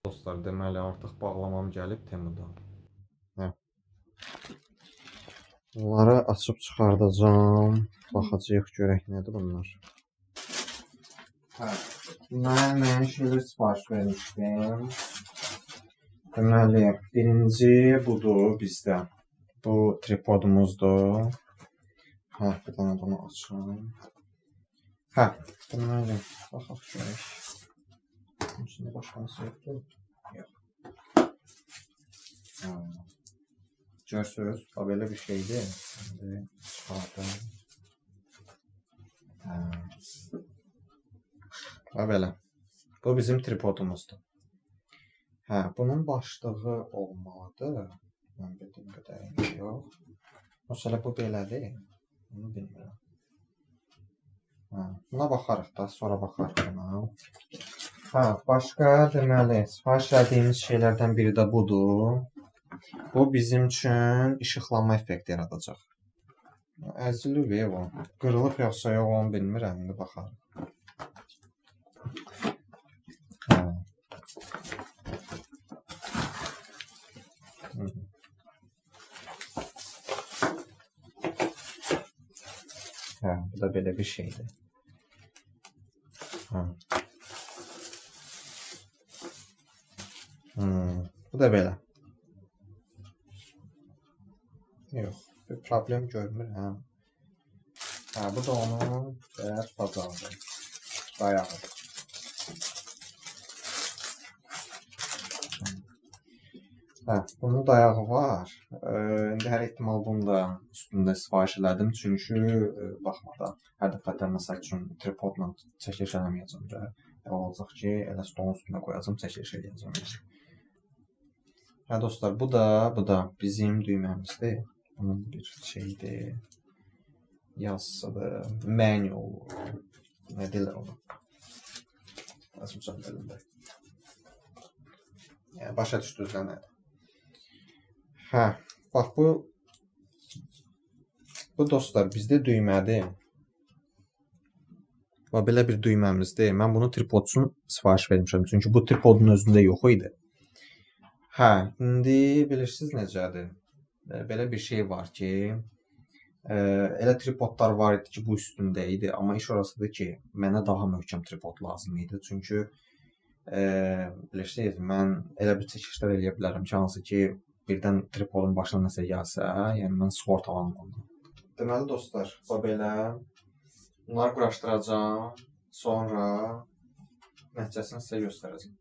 Dostlar, deməli artıq bağlamam gəlib Temudan. Hə. Bunları açıb çıxardacağam. Baxacağıq görək nədir bunlar. Hə. Mən şeylər sifariş vermişdim. Deməli, birinci budur bizdə. Bu tripodumuzdur. Hə, bir dənə bunu açalım. Hə, deməli, baxaq görək. İçində başqası yoxdur. Yox. Görürsünüz, belə bir şeydir. Şimdi çıxardım. Belə. Bu bizim tripodumuzdur. Hə, bunun başlığı olmalıdır. Mən bildiyim qədərilə yox. Məsələ bu belədir. Bunu bilmirəm. Hə, buna baxarıq da, sonra baxarıq buna. Hə, başqa deməli, sifariş etdiyimiz şeylərdən biri də budur. Bu bizim üçün işıqlanma effekti yaradacaq. Əzili ver o. Qırılıb yoxsa yox onu bilmirəm, indi baxarıq. Hə, bu da belə bir şeydir. Bu da belə. Yox, bir problem görmürəm. Hə, bu da onun bəyaz bacağı. Dayağı. Hə, bunun dayağı var. İndi hər ehtimal bunu da üstündə sifariş elədim. Çünki baxmadan hər dəfədə məsəl üçün tripodla çəkiliş eləməyəcəm də. Olacaq ki, elə stolun üstünə qoyacam, çəkiliş eləyəcəm. Hə dostlar, bu da bizim düyməmizdir. Bunun bir şeydir. Yazısıdır. Manual. Nə deyirlər onu? Yazmışam elimdə. Yəni, başa düşdünüz nədir? Hə, bax bu dostlar bizdə düymədir. Və belə bir düyməmizdir. Mən bunu tripod üçün sifariş vermişəm. Çünki bu tripodun özündə yox idi. Hə, indi bilirsiniz necədir? Belə bir şey var ki, elə tripodlar var idi ki, bu üstündə idi. Amma iş orasıdır ki, mənə daha möhkəm tripod lazım idi. Çünki bilirsiniz, mən elə bir çəkilişlər eləyə bilərəm ki, hansı ki, birdən tripodun başına nəsə gəlsə, yəni mən sığorta almadım. Deməli dostlar, bu belə. Bunları quraşdıracağam, sonra nəticəsini sizə göstərəcəm.